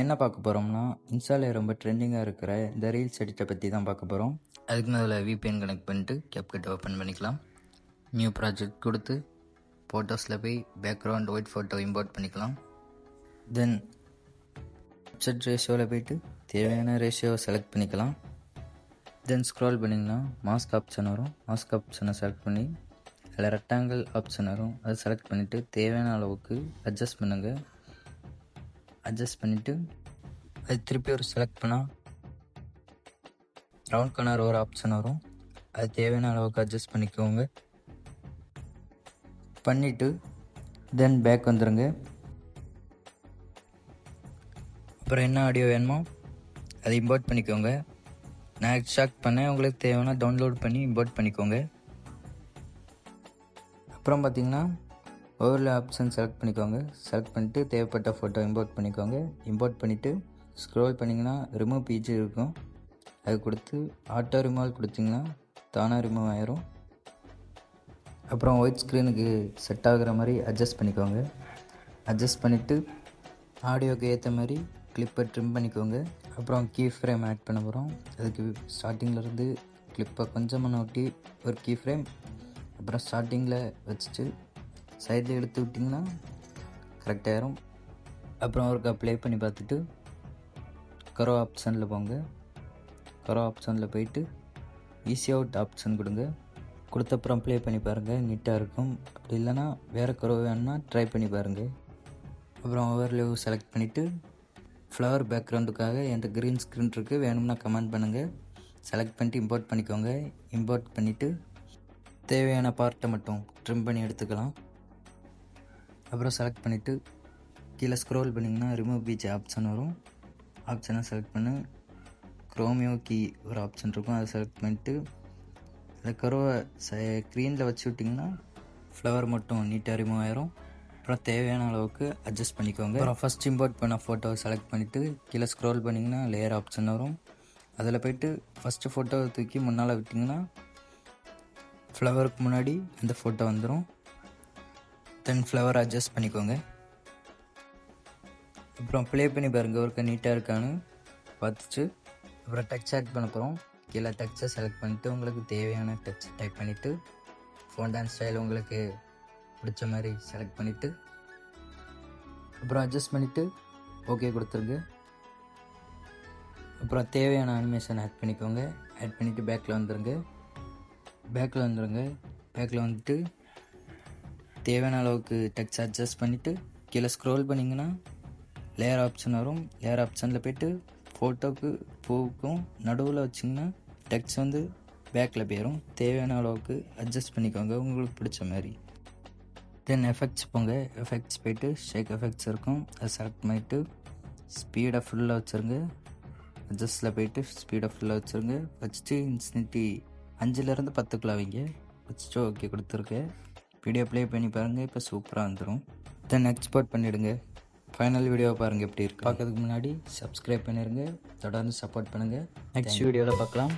என்ன பார்க்க போகிறோம்னா, இன்ஸ்டாவில் ரொம்ப ட்ரெண்டிங்காக இருக்கிற இந்த ரீல்ஸ் எடிட்டை பற்றி தான் பார்க்க போகிறோம். அதுக்கு முதல்ல VPN கனெக்ட் பண்ணிட்டு CapCut ஓப்பன் பண்ணிக்கலாம். நியூ ப்ராஜெக்ட் கொடுத்து ஃபோட்டோஸில் போய் பேக்ரவுண்ட் ஒயிட் ஃபோட்டோ இம்போர்ட் பண்ணிக்கலாம். தென் ஆப்செட் ரேஷியோவில் போய்ட்டு தேவையான ரேஷியோவை செலக்ட் பண்ணிக்கலாம். தென் ஸ்க்ரால் பண்ணிங்கன்னா மாஸ்க் ஆப்ஷன் வரும். மாஸ்க் ஆப்ஷனை செலக்ட் பண்ணி அதில் ரெக்டாங்கிள் ஆப்ஷன் வரும். அதை செலக்ட் பண்ணிவிட்டு தேவையான அளவுக்கு அட்ஜஸ்ட் பண்ணுங்கள். அட்ஜஸ்ட் பண்ணிவிட்டு அது திருப்பி ஒரு செலக்ட் பண்ணால் ரவுண்ட் கார்னர் ஒரு ஆப்ஷன் வரும். அது தேவையான அளவுக்கு அட்ஜஸ்ட் பண்ணிக்கோங்க. பண்ணிவிட்டு தென் பேக் வந்துடுங்க. அப்புறம் என்ன ஆடியோ வேணுமோ அதை இம்போர்ட் பண்ணிக்கோங்க. நான் எக்ஸ்ட்ராக்ட் பண்ணேன், உங்களுக்கு தேவைன்னா டவுன்லோட் பண்ணி இம்போர்ட் பண்ணிக்கோங்க. அப்புறம் பார்த்திங்கன்னா ஓவர்லே ஆப்ஷன் செலக்ட் பண்ணிக்கோங்க. செலக்ட் பண்ணிவிட்டு தேவைப்பட்ட ஃபோட்டோ இம்போர்ட் பண்ணிக்கோங்க. இம்போர்ட் பண்ணிவிட்டு ஸ்க்ரோல் பண்ணிங்கன்னா ரிமூவ் PG இருக்கும். அது கொடுத்து ஆட்டோ ரிமூவல் கொடுத்திங்கன்னா தானாக ரிமூவ் ஆயிரும். அப்புறம் ஒயிட் ஸ்க்ரீனுக்கு செட் ஆகுற மாதிரி அட்ஜஸ்ட் பண்ணிக்கோங்க. அட்ஜஸ்ட் பண்ணிவிட்டு ஆடியோக்கு ஏற்ற மாதிரி கிளிப்பை ட்ரிம் பண்ணிக்கோங்க. அப்புறம் கீ ஃப்ரேம் ஆட் பண்ண போகிறோம். அதுக்கு ஸ்டார்டிங்கிலேருந்து கிளிப்பை கொஞ்சமாக நோட்டி ஒரு கீ ஃப்ரேம் அப்புறம் ஸ்டார்டிங்கில் வச்சுட்டு சைடில் எடுத்து விட்டிங்கன்னா கரெக்டாகிடும். அப்புறம் அவருக்கு ப்ளே பண்ணி பார்த்துட்டு கரோ ஆப்ஷனில் போங்க. கரோ ஆப்ஷனில் போயிட்டு ஈஸி அவுட் ஆப்ஷன் கொடுங்க. கொடுத்தப்புறம் ப்ளே பண்ணி பாருங்கள், நீட்டாக இருக்கும். அப்படி இல்லைன்னா வேறு கரோ வேணுன்னா ட்ரை பண்ணி பாருங்கள். அப்புறம் ஓவர்லே செலக்ட் பண்ணிவிட்டு ஃப்ளவர் பேக்ரவுண்டுக்காக என்கிட்ட க்ரீன் ஸ்க்ரீன் இருக்குது, வேணும்னா கமெண்ட் பண்ணுங்கள். செலக்ட் பண்ணிட்டு இம்போர்ட் பண்ணிக்கோங்க. இம்போர்ட் பண்ணிவிட்டு தேவையான பார்ட்டை மட்டும் ட்ரிம் பண்ணி எடுத்துக்கலாம். அப்புறம் செலக்ட் பண்ணிவிட்டு கீழே ஸ்க்ரோல் பண்ணிங்கன்னா ரிமூவ் PG ஆப்ஷன் வரும். ஆப்ஷனை செலக்ட் பண்ணி குரோமியோ கீ ஒரு ஆப்ஷன் இருக்கும். அதை செலக்ட் பண்ணிவிட்டு அந்த கரோவை க்ரீனில் வச்சு விட்டிங்கன்னா ஃப்ளவர் மட்டும் நீட்டாக ரிமூவ் ஆயிரும். அப்புறம் தேவையான அளவுக்கு அட்ஜஸ்ட் பண்ணிக்கோங்க. அப்புறம் ஃபஸ்ட் இம்போர்ட் பண்ண ஃபோட்டோவை செலக்ட் பண்ணிவிட்டு கீழே ஸ்க்ரோல் பண்ணிங்கன்னா லேயர் ஆப்ஷன் வரும். அதில் போய்ட்டு ஃபஸ்ட்டு ஃபோட்டோவை தூக்கி முன்னால் விட்டிங்கன்னா ஃப்ளவருக்கு முன்னாடி அந்த ஃபோட்டோ வந்துடும். தென் ஃப்ளவர் அட்ஜஸ்ட் பண்ணிக்கோங்க. அப்புறம் ப்ளே பண்ணி பாருங்கள், ஒருக்க நீட்டாக இருக்கான்னு பார்த்துச்சு. அப்புறம் டச் ஆட் பண்ண போகிறோம். கீழே டச்சை செலக்ட் பண்ணிவிட்டு உங்களுக்கு தேவையான டச் டைப் பண்ணிவிட்டு ஃபோன் டான்ஸ் ஸ்டைல் உங்களுக்கு பிடிச்ச மாதிரி செலக்ட் பண்ணிவிட்டு அப்புறம் அட்ஜஸ்ட் பண்ணிவிட்டு ஓகே கொடுத்துருங்க. அப்புறம் தேவையான அனிமேஷன் ஆட் பண்ணிக்கோங்க. ஆட் பண்ணிவிட்டு பேக்கில் வந்துடுங்க. பேக்கில் வந்துட்டு தேவையான அளவுக்கு டச் அட்ஜஸ்ட் பண்ணிவிட்டு கீழே ஸ்க்ரோல் பண்ணிங்கன்னா லேயர் ஆப்ஷன் வரும். லேயர் ஆப்ஷனில் போய்ட்டு ஃபோட்டோவுக்கு பூவுக்கும் நடுவில் வச்சிங்கன்னா டச் வந்து பேக்கில் போயிடும். தேவையான அளவுக்கு அட்ஜஸ்ட் பண்ணிக்கோங்க உங்களுக்கு பிடிச்ச மாதிரி. தென் எஃபெக்ட்ஸ் போங்க. எஃபெக்ட்ஸ் போய்ட்டு ஷேக் எஃபெக்ட்ஸ் இருக்கும், அதை செலக்ட் பண்ணிவிட்டு ஸ்பீடை ஃபுல்லாக வச்சுருங்க. அட்ஜஸ்ட்டில் போய்ட்டு ஸ்பீடை ஃபுல்லாக வச்சுருங்க. வச்சுட்டு இன்ஸ்னிட்டி 5லேருந்து 10க்குள்ள வைங்க. வச்சுட்டு ஓகே கொடுத்துருக்கேன். வீடியோ ப்ளே பண்ணி பாருங்கள், இப்போ சூப்பராக வந்துடும். தென் எக்ஸ்போர்ட் பண்ணிவிடுங்க. ஃபைனல் வீடியோவை பாருங்கள் எப்படி இருக்குது. பார்க்கறதுக்கு முன்னாடி சப்ஸ்கிரைப் பண்ணிடுங்க. தொடர்ந்து சப்போர்ட் பண்ணுங்கள். நெக்ஸ்ட் வீடியோவில் பார்க்கலாம்.